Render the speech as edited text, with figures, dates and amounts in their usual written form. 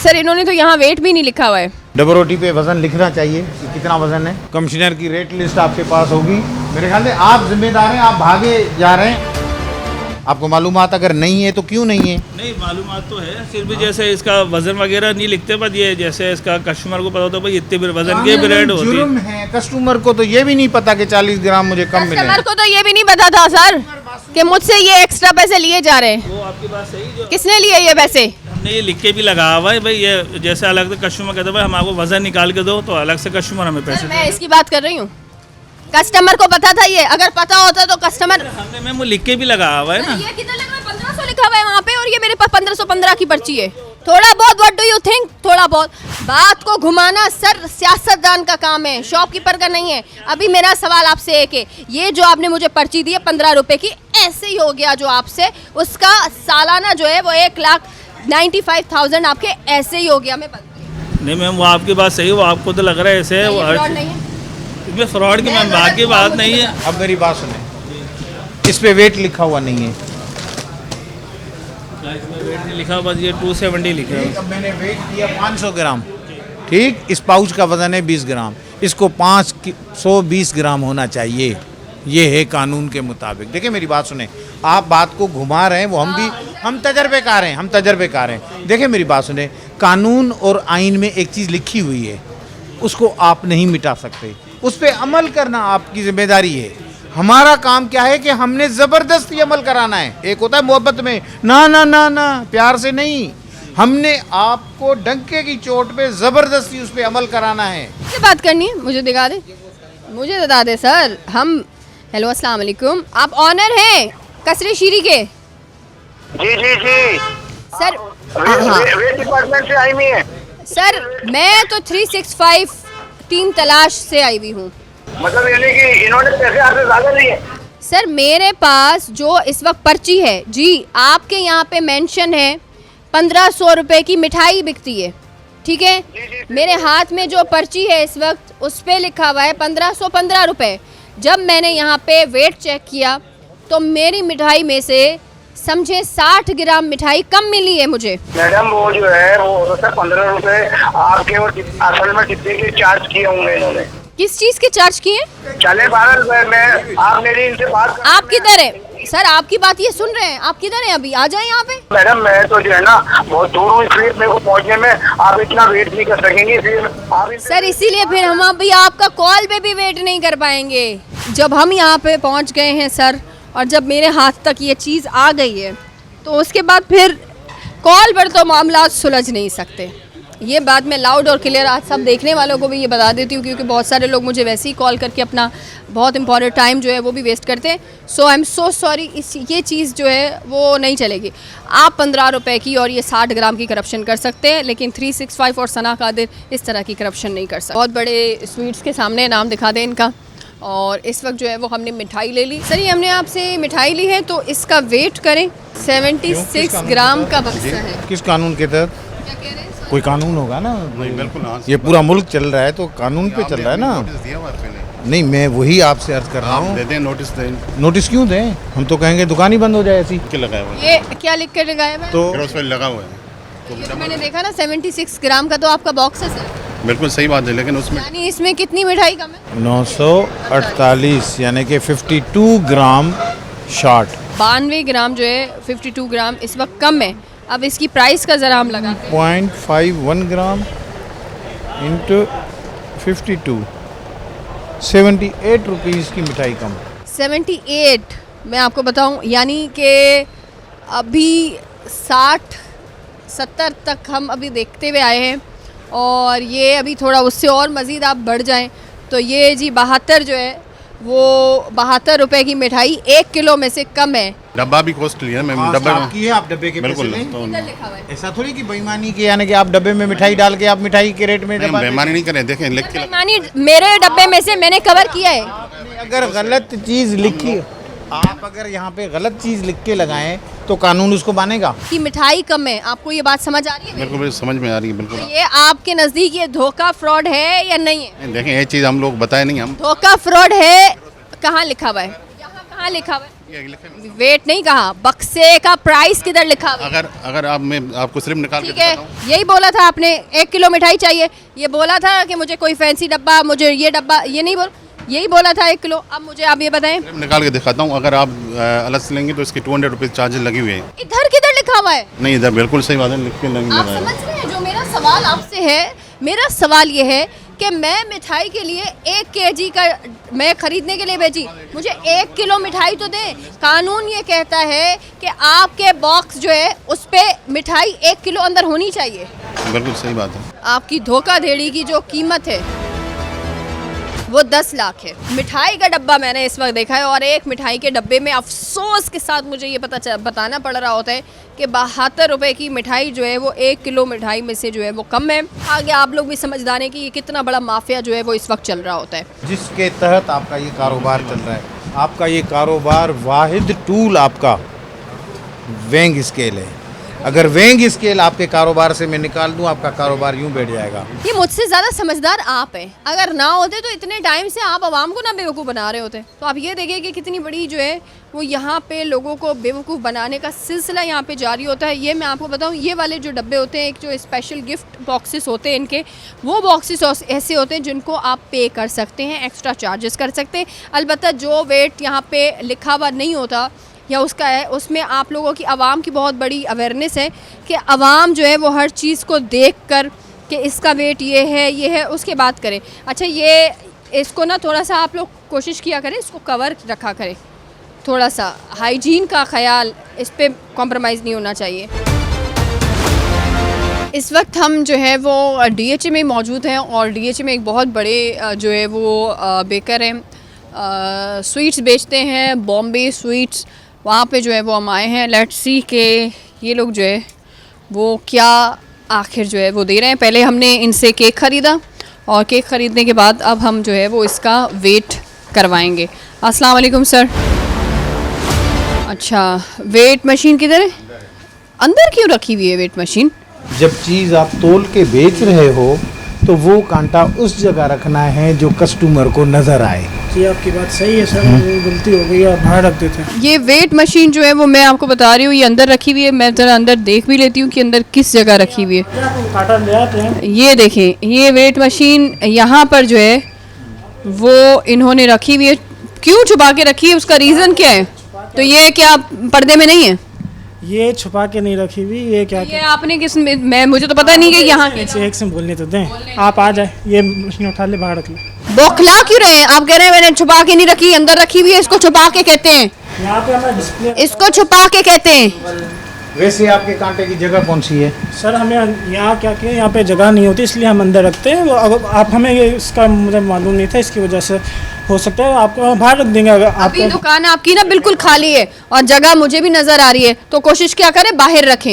Sir इन्होंने तो यहाँ वेट भी नहीं लिखा हुआ है। डबल रोटी पे वजन लिखना चाहिए कि कितना वजन है। कमिश्नर की रेट लिस्ट आपके पास होगी। मेरे ख्याल से आप जिम्मेदार हैं, आप भागे जा रहे हैं। आपको मालूमात अगर नहीं है तो क्यों नहीं है? नहीं मालूमात तो है, फिर भी जैसे इसका वजन वगैरह नहीं लिखते, पर ये जैसे इसका कस्टमर को पता होता है भाई इतने भी वजन के भी रेट होती जुर्म है। कस्टमर को तो ये भी नहीं पता कि 40 ग्राम मुझे कम मिले। कस्टमर को तो ये भी नहीं पता था सर कि मुझसे ये एक्स्ट्रा पैसे लिए जा रहे हैं। वो आपकी बात सही, जो किसने लिए ये पैसे? हमने ये लिख के भी लगा हुआ है भाई, ये जैसे अलग से कस्टमर कहते हैं भाई हम आपको वजन निकाल के दो, तो अलग से कस्टमर हमें पैसे मैं इसकी बात कर रही हूँ। कस्टमर को पता था ये, अगर पता होता तो कस्टमर। हमने मैम वो लिख के भी लगा हुआ है ना। ये कितना लग रहा है? 1500 लिखा हुआ है वहाँ पे और ये मेरे पास 1515 की पर्ची है। थोड़ा बहुत व्हाट डू यू थिंक, थोड़ा बहुत बात को घुमाना सर सियासतदान का काम है, शॉपकीपर का नहीं है। अभी मेरा सवाल आपसे एक है, ये जो आपने मुझे पर्ची दी है 15 रुपए की, ऐसे ही हो गया जो आपसे उसका सालाना जो है वो 1,95,000 आपके ऐसे ही हो गया। मैं नहीं मैम वो आपकी बात सही है, वो आपको तो लग रहा है ऐसे इसमें फ्रॉड की मैम बात की बात नहीं है। अब मेरी बात सुने, इस पे वेट लिखा हुआ नहीं है। वेट नहीं लिखा, बस ये 270 लिखा है। अब मैंने वेट दिया 500 ग्राम, ठीक। इस पाउच का वजन है 20 ग्राम, इसको 520 ग्राम होना चाहिए। ये है कानून के मुताबिक। देखिए मेरी बात सुने, आप बात को घुमा रहे हैं, वो हम तजर्बेकार हैं, हम तजर्बेकार हैं। देखिए मेरी बात सुने, कानून और आइन में एक चीज़ लिखी हुई है, उसको आप नहीं मिटा सकते, उस पर अमल करना आपकी जिम्मेदारी है। हमारा काम क्या है कि हमने ज़बरदस्ती अमल कराना है। एक होता है मोहब्बत में ना ना ना ना, प्यार से नहीं, हमने आपको डंके की चोट पे ज़बरदस्ती उस पर अमल कराना है। क्या बात करनी है? मुझे दिखा दे, मुझे बता दे सर। हम हेलो अस्सलाम वालेकुम, आप ऑनर हैं कसरे शीरी के? जी जी जी सर वेट डिपार्टमेंट से आई हुई है सर, मैं तो 365 टीम तलाश से आई हुई हूँ। मतलब यानी कि इन्होंने पैसे आपसे ज्यादा लिए? सर मेरे पास जो इस वक्त पर्ची है जी, आपके यहाँ पे मेंशन है 1500 रुपए की मिठाई बिकती है, ठीक है। मेरे हाथ में जो पर्ची है इस वक्त उस पे लिखा हुआ है 1515 रुपए। जब मैंने यहाँ पे वेट चेक किया तो मेरी मिठाई में से समझे 60 ग्राम मिठाई कम मिली है मुझे। मैडम वो जो है वो 15 रुपए आपके और असल में डिब्बे के चार्ज किए होंगे इन्होंने। किस चीज़ के चार्ज किए? चले 12 रुपए में आप मेरी इनसे बात आप किधर है सर? आपकी बात ये सुन रहे हैं, आप किधर हैं? अभी आ जाए यहाँ पे। मैडम मैं तो जो है ना बहुत दूर हूँ, इसलिए मेरे को पहुँचने में आप इतना वेट नहीं कर सकेंगे। फिर आप सर इसीलिए फिर हम अभी आपका कॉल पे भी वेट नहीं कर पाएंगे। जब हम यहाँ पे पहुँच गए हैं सर, और जब मेरे हाथ तक ये चीज़ आ गई है तो उसके बाद फिर कॉल पर तो मामला सुलझ नहीं सकते। ये बात मैं लाउड और क्लियर आज सब देखने वालों को भी ये बता देती हूँ, क्योंकि बहुत सारे लोग मुझे वैसे ही कॉल करके अपना बहुत इंपॉर्टेंट टाइम जो है वो भी वेस्ट करते हैं। सो आई एम सो सॉरी, ये चीज़ जो है वो नहीं चलेगी। आप 15 रुपए की और ये 60 ग्राम की करप्शन कर सकते हैं, लेकिन 365 और सना कादिर इस तरह की करप्शन नहीं कर सकते। बहुत बड़े स्वीट्स के सामने नाम दिखा दें इनका। और इस वक्त जो है वो हमने मिठाई ले ली। सर ये हमने आपसे मिठाई ली है तो इसका वेट करें। 76 ग्राम का बक्सा है। किस कानून के तहत? क्या कह रहे हैं सर? कोई कानून होगा ना। नहीं बिल्कुल, ये पूरा मुल्क चल रहा है तो कानून पे चल रहा है ना। नोटिस दिया हुआ है पहले। नहीं, मैं वही आपसे अर्ज कर रहा आप हूँ। दे दें नोटिस, दें नोटिस क्यों दें? हम तो कहेंगे दुकान ही बंद हो जाए ऐसी। के लगाया हुआ है, ये क्या लिख कर लगाया हुआ है? तो क्रॉस फाइल लगा हुआ है। ये तो मैंने देखा ना 76 ग्राम का तो आपका बॉक्स है सर। बिल्कुल सही बात है, लेकिन उसमें यानी इसमें कितनी मिठाई कम है? 948 यानी कि 52 ग्राम शॉर्ट। 92 ग्राम जो है 52 ग्राम इस वक्त कम है। अब इसकी प्राइस का ज़रा हम लगाते हैं। 0.51 ग्राम इंटू 52, 78 रुपीज़ की मिठाई कम। 78 मैं आपको बताऊं, यानी कि अभी 60-70 तक हम अभी देखते हुए आए हैं, और ये अभी थोड़ा उससे और मज़ीद आप बढ़ जाएं तो ये जी 72 जो है वो 72 रुपए की मिठाई 1 किलो में से कम है। डब्बा भी कॉस्टली है मैम। डब्बा की है, आप डब्बे के बिल्कुल पैसे लें। तो इधर लिखा हुआ है। ऐसा थोड़ी कि बेईमानी की, यानी कि आप डब्बे में मिठाई डाल के आप मिठाई के रेट में डब्बा बेईमानी नहीं करें, देखें लिख के बेईमानी मेरे डब्बे में से मैंने कवर किया है। आपने अगर गलत चीज़ लिखी, आप अगर यहाँ पे गलत चीज़ लिख के लगाएं तो कानून उसको मानेगा। कि मिठाई कम है, आपको ये बात समझ आ रही है? बिल्कुल समझ में आ रही है बिल्कुल। ये आपके नज़दीक ये धोखा फ्रॉड है या नहीं है? देखें ये चीज़ हम लोग बताए नहीं, हम धोखा फ्रॉड है। कहाँ लिखा हुआ है? यहाँ कहाँ लिखा हुआ है? ये लिखे हुए हैं। वेट नहीं कहा, बक्से का प्राइस किधर लिखा हुआ है? अगर आप मैं आपको सिर्फ निकाल के ठीक है, दिखाता हूँ। यही बोला था आपने 1 किलो मिठाई चाहिए, ये बोला था कि मुझे कोई फैंसी डब्बा, मुझे ये डब्बा, ये नहीं बोल, यही बोला था 1 किलो। अब मुझे आप ये बताएं सिर्फ निकाल के दिखाता हूँ। अगर आप अलग से लेंगे तो इसके 200 रुपीज़ चार्जेस लगे हुए हैं। इधर किधर लिखा हुआ है? नहीं, इधर बिल्कुल सही बात है, लिख के नहीं आप लगाया। समझ रहे हैं? जो मेरा सवाल आपसे है, मेरा सवाल ये है कि मैं मिठाई के लिए 1 केजी का मैं खरीदने के लिए भेजी, मुझे 1 किलो मिठाई तो दें। कानून ये कहता है कि आपके बॉक्स जो है उस पे मिठाई 1 किलो अंदर होनी चाहिए। बिल्कुल सही बात है। आपकी धोखाधड़ी की जो कीमत है वो 10 लाख है। मिठाई का डब्बा मैंने इस वक्त देखा है और एक मिठाई के डब्बे में अफसोस के साथ मुझे ये बताना पड़ रहा होता है कि 72 रुपये की मिठाई जो है वो 1 किलो मिठाई में से जो है वो कम है। आगे आप लोग भी समझदार हैं कि ये कितना बड़ा माफिया जो है वो इस वक्त चल रहा होता है, जिसके तहत आपका ये कारोबार चल रहा है। आपका ये कारोबार वाहिद टूल आपका वेंग स्केल है। अगर वेंग स्केल आपके कारोबार से मैं निकाल दूं, आपका कारोबार यूं बैठ जाएगा। ये मुझसे ज़्यादा समझदार आप हैं। अगर ना होते तो इतने टाइम से आप आवाम को ना बेवकूफ़ बना रहे होते। तो आप ये देखिए कि कितनी बड़ी जो है वो यहाँ पे लोगों को बेवकूफ़ बनाने का सिलसिला यहाँ पे जारी होता है। ये मैं आपको बताऊँ, ये वाले जो डब्बे होते हैं, एक जो स्पेशल गिफ्ट बॉक्सेस होते हैं इनके, वो बॉक्सेस ऐसे होते हैं जिनको आप पे कर सकते हैं, एक्स्ट्रा चार्जेस कर सकते हैं। अलबत्ता जो वेट यहाँ पे लिखा हुआ नहीं होता या उसका है, उसमें आप लोगों की आवाम की बहुत बड़ी अवेयरनेस है कि आवाम जो है वो हर चीज़ को देख कर कि इसका वेट ये है उसके बाद करें। अच्छा, ये इसको ना थोड़ा सा आप लोग कोशिश किया करें, इसको कवर रखा करें, थोड़ा सा हाइजीन का ख्याल, इस पे कॉम्प्रोमाइज़ नहीं होना चाहिए। इस वक्त हम जो है वो DHA में मौजूद हैं और DHA में एक बहुत बड़े जो है वो बेकर हैं, स्वीट्स बेचते हैं, बॉम्बे स्वीट्स। वहाँ पे जो है वो हम आए हैं। लेट्स सी के ये लोग जो है वो क्या आखिर जो है वो दे रहे हैं। पहले हमने इनसे केक ख़रीदा और केक ख़रीदने के बाद अब हम जो है वो इसका वेट करवाएंगे। अस्सलाम वालेकुम सर। अच्छा, वेट मशीन किधर है? अंदर क्यों रखी हुई है वेट मशीन? जब चीज़ आप तोल के बेच रहे हो तो वो कांटा उस जगह रखना है जो कस्टमर को नज़र आए। जी आपकी बात सही है सर, वो गलती हो गई, आप बाहर रख देते हैं। ये वेट मशीन जो है वो मैं आपको बता रही हूँ, ये अंदर रखी हुई है। मैं ज़रा अंदर देख भी लेती हूँ कि अंदर किस जगह रखी हुई है। काटा ले आते हैं। ये देखें, ये वेट मशीन यहाँ पर जो है वो इन्होंने रखी हुई है। क्यों छुपा के रखी है, उसका रीज़न क्या है? तो ये क्या पर्दे में नहीं है? ये छुपा के नहीं रखी हुई, ये क्या ये आपने किस में, मैं मुझे तो पता नहीं कि यहाँ एक से बोलने तो दें। आप आ जाए, ये मशीन उठा ले, बाहर रख ले। बौखला क्यों रहे हैं आप? कह रहे हैं मैंने छुपा के नहीं रखी, अंदर रखी हुई है। इसको छुपा के कहते हैं, यहाँ पे हमारा डिस्प्ले। इसको छुपा के कहते हैं। वैसे आपके कांटे की जगह कौन सी है? सर हमें यहाँ क्या किया, यहाँ पे जगह नहीं होती इसलिए हम अंदर रखते हैं। अगर आप हमें ये इसका मुझे मालूम नहीं था, इसकी वजह से हो सकता है आपको बाहर रख देंगे। अगर अभी आपको दुकान आपकी ना बिल्कुल खाली है और जगह मुझे भी नजर आ रही है, तो कोशिश क्या करें बाहर रखें।